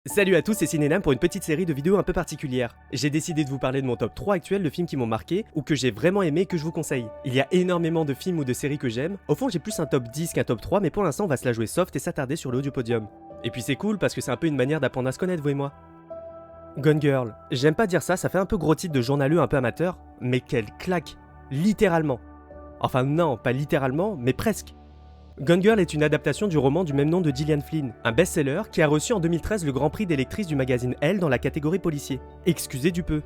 Salut à tous, c'est Cinénam pour une petite série de vidéos un peu particulière. J'ai décidé de vous parler de mon top 3 actuel de films qui m'ont marqué ou que j'ai vraiment aimé et que je vous conseille. Il y a énormément de films ou de séries que j'aime. Au fond, j'ai plus un top 10 qu'un top 3, mais pour l'instant, on va se la jouer soft et s'attarder sur le haut du podium. Et puis c'est cool parce que c'est un peu une manière d'apprendre à se connaître, vous et moi. Gone Girl. J'aime pas dire ça, ça fait un peu gros titre de journaleux un peu amateur, mais quelle claque. Littéralement. Enfin non, pas littéralement, mais presque. Gone Girl est une adaptation du roman du même nom de Gillian Flynn, un best-seller qui a reçu en 2013 le Grand Prix des lectrices du magazine Elle dans la catégorie policier. Excusez du peu.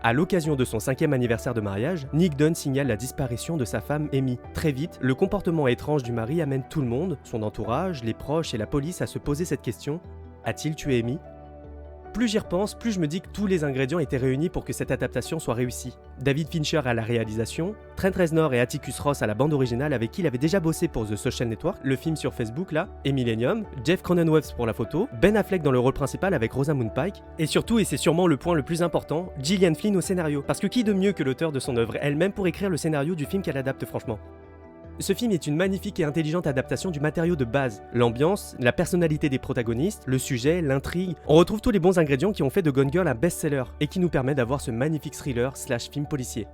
À l'occasion de son 5e anniversaire de mariage, Nick Dunn signale la disparition de sa femme Amy. Très vite, le comportement étrange du mari amène tout le monde, son entourage, les proches et la police à se poser cette question: a-t-il tué Amy ? Plus j'y repense, plus je me dis que tous les ingrédients étaient réunis pour que cette adaptation soit réussie. David Fincher à la réalisation, Trent Reznor et Atticus Ross à la bande originale avec qui il avait déjà bossé pour The Social Network, le film sur Facebook là, et Millennium, Jeff Cronenweth pour la photo, Ben Affleck dans le rôle principal avec Rosamund Pike, et surtout, et c'est sûrement le point le plus important, Gillian Flynn au scénario. Parce que qui de mieux que l'auteur de son œuvre elle-même pour écrire le scénario du film qu'elle adapte franchement. Ce film est une magnifique et intelligente adaptation du matériau de base. L'ambiance, la personnalité des protagonistes, le sujet, l'intrigue, on retrouve tous les bons ingrédients qui ont fait de Gone Girl un best-seller et qui nous permet d'avoir ce magnifique thriller / film policier.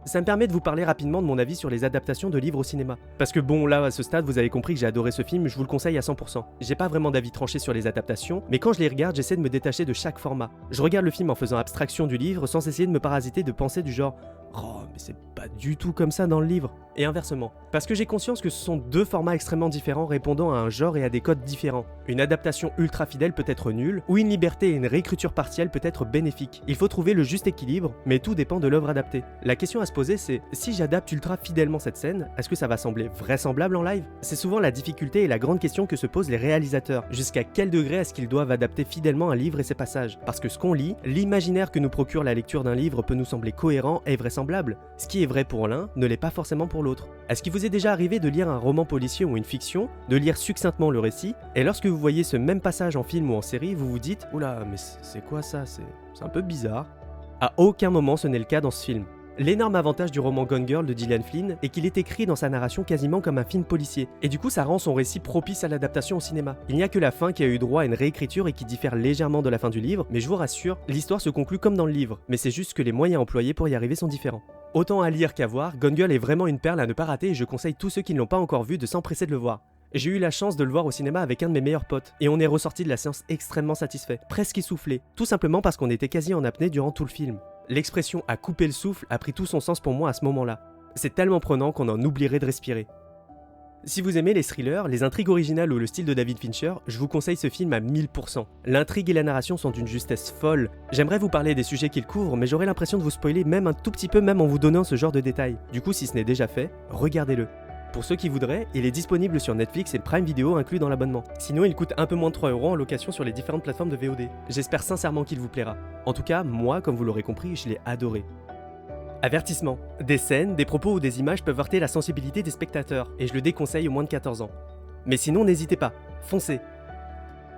Ça me permet de vous parler rapidement de mon avis sur les adaptations de livres au cinéma. Parce que bon, là, à ce stade, vous avez compris que j'ai adoré ce film, je vous le conseille à 100%. J'ai pas vraiment d'avis tranché sur les adaptations, mais quand je les regarde, j'essaie de me détacher de chaque format. Je regarde le film en faisant abstraction du livre, sans essayer de me parasiter de pensées du genre « Oh, mais c'est pas du tout comme ça dans le livre », et inversement. Parce que j'ai conscience que ce sont deux formats extrêmement différents répondant à un genre et à des codes différents. Une adaptation ultra fidèle peut être nulle, ou une liberté et une réécriture partielle peut être bénéfique. Il faut trouver le juste équilibre, mais tout dépend de l'œuvre adaptée. La question à se poser, c'est si j'adapte ultra fidèlement cette scène, est-ce que ça va sembler vraisemblable en live ? C'est souvent la difficulté et la grande question que se posent les réalisateurs. Jusqu'à quel degré est-ce qu'ils doivent adapter fidèlement un livre et ses passages ? Parce que ce qu'on lit, l'imaginaire que nous procure la lecture d'un livre peut nous sembler cohérent et vraisemblable. Ce qui est vrai pour l'un ne l'est pas forcément pour l'autre. Est-ce qu'il vous est déjà arrivé de lire un roman policier ou une fiction, de lire succinctement le récit, et lorsque vous voyez ce même passage en film ou en série, vous vous dites « Oula, mais c'est quoi ça ? C'est un peu bizarre ». À aucun moment ce n'est le cas dans ce film. L'énorme avantage du roman Gone Girl de Gillian Flynn est qu'il est écrit dans sa narration quasiment comme un film policier, et du coup ça rend son récit propice à l'adaptation au cinéma. Il n'y a que la fin qui a eu droit à une réécriture et qui diffère légèrement de la fin du livre, mais je vous rassure, l'histoire se conclut comme dans le livre, mais c'est juste que les moyens employés pour y arriver sont différents. Autant à lire qu'à voir, Gone Girl est vraiment une perle à ne pas rater et je conseille tous ceux qui ne l'ont pas encore vu de s'empresser de le voir. J'ai eu la chance de le voir au cinéma avec un de mes meilleurs potes, et on est ressorti de la séance extrêmement satisfait, presque essoufflé, tout simplement parce qu'on était quasi en apnée durant tout le film. L'expression « à couper le souffle » a pris tout son sens pour moi à ce moment-là. C'est tellement prenant qu'on en oublierait de respirer. Si vous aimez les thrillers, les intrigues originales ou le style de David Fincher, je vous conseille ce film à 1000%. L'intrigue et la narration sont d'une justesse folle. J'aimerais vous parler des sujets qu'il couvre, mais j'aurais l'impression de vous spoiler même un tout petit peu même en vous donnant ce genre de détails. Du coup, si ce n'est déjà fait, regardez-le. Pour ceux qui voudraient, il est disponible sur Netflix et Prime Video inclus dans l'abonnement. Sinon, il coûte un peu moins de 3€ en location sur les différentes plateformes de VOD. J'espère sincèrement qu'il vous plaira. En tout cas, moi, comme vous l'aurez compris, je l'ai adoré. Avertissement. Des scènes, des propos ou des images peuvent heurter la sensibilité des spectateurs, et je le déconseille aux moins de 14 ans. Mais sinon, n'hésitez pas, foncez.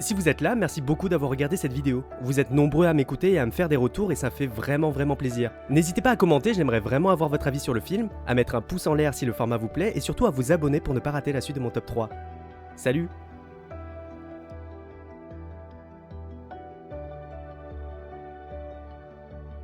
Si vous êtes là, merci beaucoup d'avoir regardé cette vidéo. Vous êtes nombreux à m'écouter et à me faire des retours et ça fait vraiment plaisir. N'hésitez pas à commenter, j'aimerais vraiment avoir votre avis sur le film, à mettre un pouce en l'air si le format vous plaît et surtout à vous abonner pour ne pas rater la suite de mon top 3. Salut!